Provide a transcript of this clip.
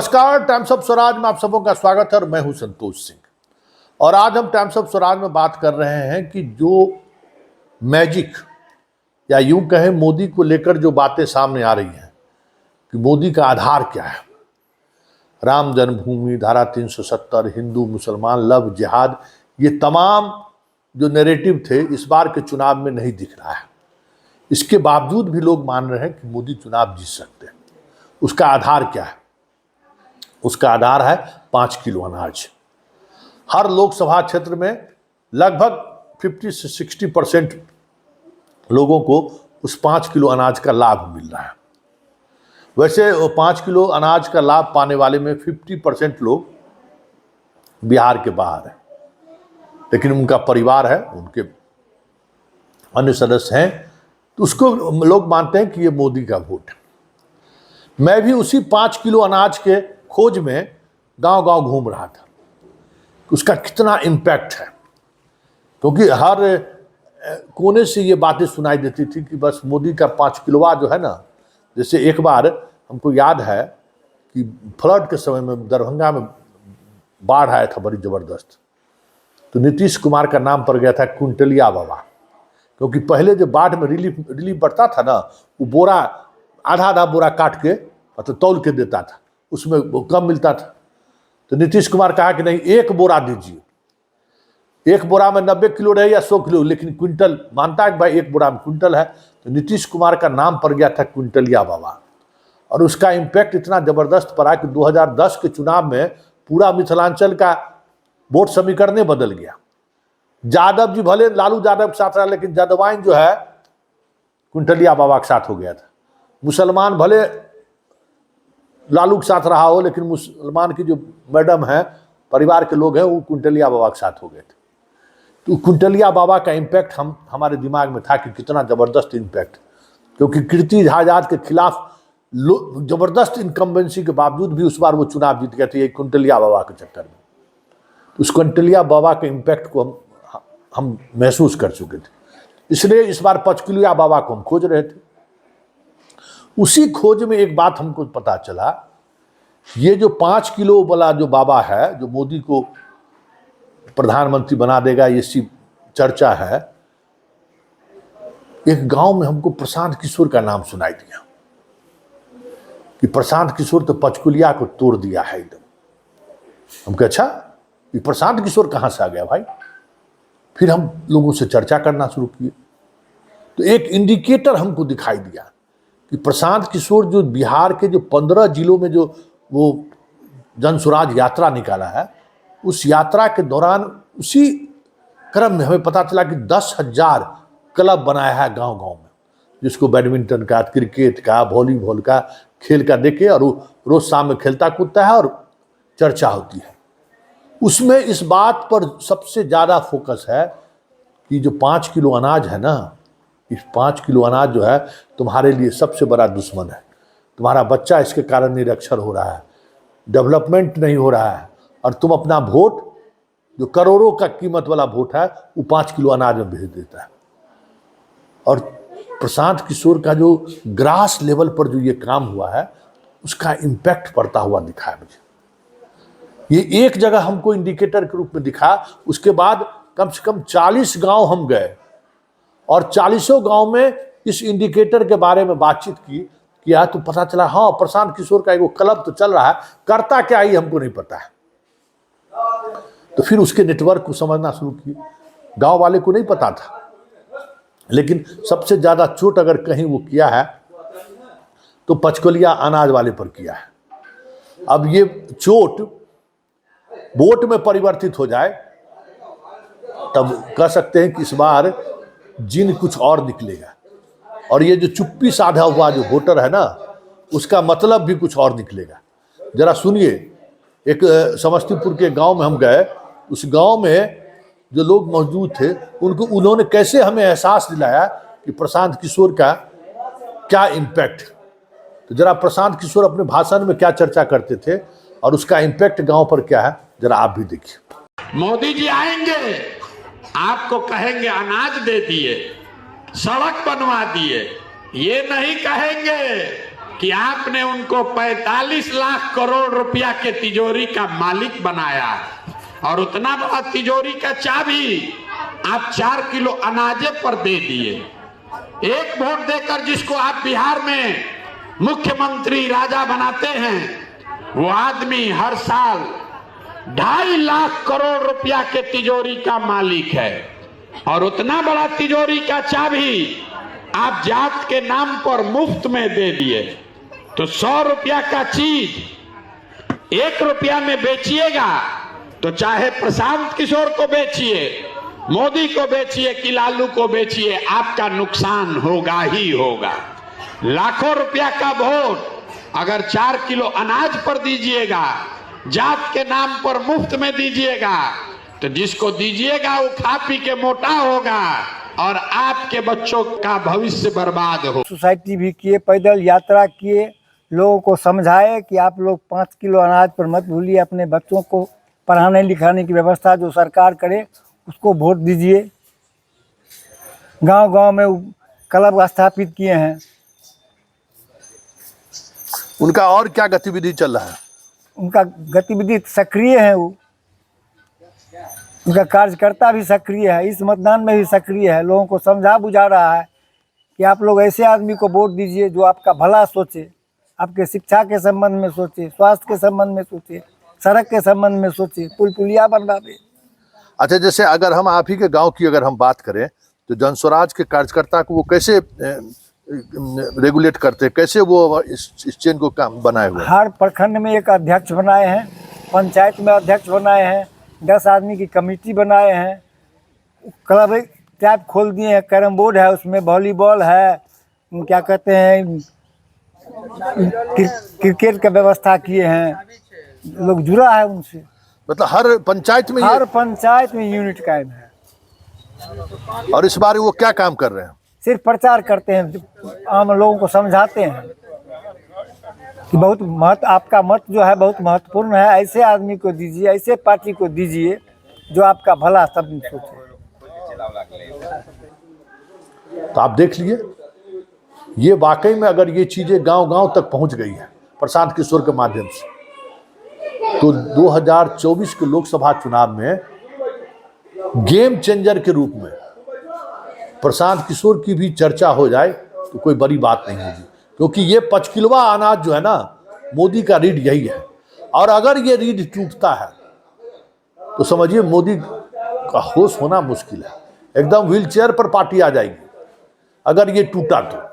नमस्कार, times of Swaraj में आप सबों का स्वागत है और मैं हूं संतोष सिंह। और आज हम टाइम्स ऑफ स्वराज में बात कर रहे हैं कि जो मैजिक या यूं कहें मोदी को लेकर जो बातें सामने आ रही हैं कि मोदी का आधार क्या है। राम जन्मभूमि, धारा 370, हिंदू मुसलमान, लव जिहाद, ये तमाम जो नैरेटिव थे इस बार के चुनाव में नहीं दिख रहा है। इसके बावजूद भी लोग मान रहे हैं कि मोदी चुनाव जीत सकते हैं। उसका आधार क्या है? उसका आधार है 5 किलो अनाज। हर लोकसभा क्षेत्र में लगभग 50 से 60% लोगों को उस 5 किलो अनाज का लाभ मिल रहा है। वैसे 5 किलो अनाज का लाभ पाने वाले में 50% लोग बिहार के बाहर हैं, लेकिन उनका परिवार है, उनके अन्य सदस्य हैं, तो उसको लोग मानते हैं कि ये मोदी का वोट है। मैं भी उसी 5 किलो अनाज के खोज में गांव-गांव घूम रहा था, उसका कितना इम्पैक्ट है, क्योंकि हर कोने से ये बातें सुनाई देती थी कि बस मोदी का 5 किलोवा जो है ना। जैसे एक बार हमको याद है कि फ्लड के समय में दरभंगा में बाढ़ आया था बड़ी ज़बरदस्त, तो नीतीश कुमार का नाम पड़ गया था कुंटलिया बाबा, क्योंकि पहले जो बाढ़ में रिलीफ बढ़ता था ना, वो बोरा आधा बोरा काट के मतलब तौल के देता था, उसमें वो कम मिलता था। तो नीतीश कुमार कहा कि नहीं, एक बोरा दीजिए। एक बोरा में 90 किलो रहे या 100 किलो, लेकिन क्विंटल मानता है कि भाई एक बोरा में क्विंटल है। तो नीतीश कुमार का नाम पड़ गया था कुंटलिया बाबा, और उसका इम्पैक्ट इतना ज़बरदस्त पड़ा कि 2010 के चुनाव में पूरा मिथिलांचल का वोट समीकरण बदल गया। यादव जी भले लालू यादव के साथ रहा, लेकिन जदवाइन जो है कुंटलिया बाबा के साथ हो गया था। मुसलमान भले लालू के साथ रहा हो, लेकिन मुसलमान की जो मैडम है, परिवार के लोग हैं, वो कुंटलिया बाबा के साथ हो गए थे। तो कुंटलिया बाबा का इम्पैक्ट हमारे दिमाग में था कि कितना ज़बरदस्त इम्पैक्ट, क्योंकि कीर्ति आजाद के खिलाफ ज़बरदस्त इनकम्बेंसी के बावजूद भी उस बार वो चुनाव जीत गए थे, कुंटलिया बाबा के चक्कर में। तो उस कुंटलिया बाबा के इम्पैक्ट को हम महसूस कर चुके थे, इसलिए इस बार 5 किलोया बाबा को हम खोज रहे थे। उसी खोज में एक बात हमको पता चला, ये जो 5 किलो वाला जो बाबा है, जो मोदी को प्रधानमंत्री बना देगा, ये सी चर्चा है। एक गांव में हमको प्रशांत किशोर का नाम सुनाई दिया कि प्रशांत किशोर तो पंचकुलिया को तोड़ दिया है एकदम। हम कहे अच्छा, ये प्रशांत किशोर कहाँ से आ गया भाई? फिर हम लोगों से चर्चा करना शुरू किए, तो एक इंडिकेटर हमको दिखाई दिया कि प्रशांत किशोर जो बिहार के जो 15 जिलों में जो वो जनसुराज यात्रा निकाला है, उस यात्रा के दौरान उसी क्रम में हमें पता चला कि 10,000 क्लब बनाया है गांव-गांव में, जिसको बैडमिंटन का, क्रिकेट का, वॉलीबॉल का खेल का देखे, और वो रोज शाम में खेलता कूदता है और चर्चा होती है। उसमें इस बात पर सबसे ज़्यादा फोकस है कि जो 5 किलो अनाज है ना, इस 5 किलो अनाज जो है तुम्हारे लिए सबसे बड़ा दुश्मन है। तुम्हारा बच्चा इसके कारण निरक्षर हो रहा है, डेवलपमेंट नहीं हो रहा है, और तुम अपना वोट, जो करोड़ों का कीमत वाला वोट है, वो 5 किलो अनाज में भेज देता है। और प्रशांत किशोर का जो ग्रास लेवल पर जो ये काम हुआ है, उसका इम्पैक्ट पड़ता हुआ दिखा है मुझे। ये एक जगह हमको इंडिकेटर के रूप में दिखा। उसके बाद कम से कम 40 गांव हम गए, और 40 गांव में इस इंडिकेटर के बारे में बातचीत किया, तो पता चला हाँ, प्रशांत किशोर का एक क्लब तो चल रहा है, करता क्या ही हमको नहीं पता है। तो फिर उसके नेटवर्क को समझना शुरू किए। गांव वाले को नहीं पता था, लेकिन सबसे ज्यादा चोट अगर कहीं वो किया है तो पंचकुलिया अनाज वाले पर किया है। अब ये चोट वोट में परिवर्तित हो जाए, तब कह सकते हैं कि इस बार जिन कुछ और निकलेगा, और ये जो चुप्पी साधा हुआ जो वोटर है ना, उसका मतलब भी कुछ और निकलेगा। जरा सुनिए, एक समस्तीपुर के गांव में हम गए, उस गांव में जो लोग मौजूद थे उन्होंने कैसे हमें एहसास दिलाया कि प्रशांत किशोर का क्या इम्पैक्ट। तो जरा प्रशांत किशोर अपने भाषण में क्या चर्चा करते थे और उसका इम्पैक्ट गांव पर क्या है, जरा आप भी देखिए। मोदी जी आएंगे, आपको कहेंगे अनाज दे दिए, सड़क बनवा दिए, ये नहीं कहेंगे कि आपने उनको 45 लाख करोड़ रुपया के तिजोरी का मालिक बनाया, और उतना बड़ा तिजोरी का चाबी आप 4 किलो अनाजे पर दे दिए। एक वोट देकर जिसको आप बिहार में मुख्यमंत्री राजा बनाते हैं, वो आदमी हर साल 2.5 लाख करोड़ रुपया के तिजोरी का मालिक है, और उतना बड़ा तिजोरी का चाबी आप जात के नाम पर मुफ्त में दे दिए। तो 100 रुपया का चीज 1 रुपया में बेचिएगा तो चाहे प्रशांत किशोर को बेचिए, मोदी को बेचिए कि लालू को बेचिए, आपका नुकसान होगा ही होगा। लाखों रुपया का वोट अगर 4 किलो अनाज पर दीजिएगा, जात के नाम पर मुफ्त में दीजिएगा, तो जिसको दीजिएगा वो खा पी के मोटा होगा और आपके बच्चों का भविष्य बर्बाद हो। सोसाइटी भी किए, पैदल यात्रा किए, लोगों को समझाए कि आप लोग 5 किलो अनाज पर मत भूलिए, अपने बच्चों को पढ़ाने लिखाने की व्यवस्था जो सरकार करे उसको वोट दीजिए। गांव-गांव में क्लब स्थापित किए हैं। उनका और क्या गतिविधि चल रहा है? उनका गतिविधि सक्रिय है, वो उनका कार्यकर्ता भी सक्रिय है, इस मतदान में भी सक्रिय है। लोगों को समझा बुझा रहा है कि आप लोग ऐसे आदमी को वोट दीजिए जो आपका भला सोचे, आपके शिक्षा के संबंध में सोचे, स्वास्थ्य के संबंध में सोचे, सड़क के संबंध में सोचे, पुल पुलिया बनवा दे। अच्छा, जैसे अगर हम आप ही के गांव की अगर हम बात करें तो जनस्वराज के कार्यकर्ता को वो कैसे रेगुलेट करते हैं, कैसे वो इस चेन को काम बनाए हुए? हर प्रखंड में एक अध्यक्ष बनाए हैं, पंचायत में अध्यक्ष बनाए हैं, 10 आदमी की कमेटी बनाए हैं, क्लब टाइप खोल दिए हैं, कैरम बोर्ड है, उसमें वॉलीबॉल है, क्या कहते हैं क्रिकेट का व्यवस्था किए हैं। लोग जुड़ा है उनसे। मतलब हर पंचायत में हर पंचायत में यूनिट कायम है। और इस बार वो क्या काम कर रहे हैं? सिर्फ प्रचार करते हैं, आम लोगों को समझाते हैं कि बहुत आपका मत जो है बहुत महत्वपूर्ण है, ऐसे आदमी को दीजिए, ऐसे पार्टी को दीजिए जो आपका भला सब सोचे। तो आप देख लिए, ये वाकई में अगर ये चीजें गांव-गांव तक पहुंच गई है प्रशांत किशोर के माध्यम से, तो 2024 के लोकसभा चुनाव में गेम चेंजर के रूप में प्रशांत किशोर की भी चर्चा हो जाए तो कोई बड़ी बात नहीं होगी, क्योंकि ये 5 किलोवा अनाज जो है ना, मोदी का रीढ़ यही है। और अगर ये रीढ़ टूटता है तो समझिए मोदी का होश होना मुश्किल है, एकदम व्हीलचेयर पर पार्टी आ जाएगी अगर ये टूटा तो।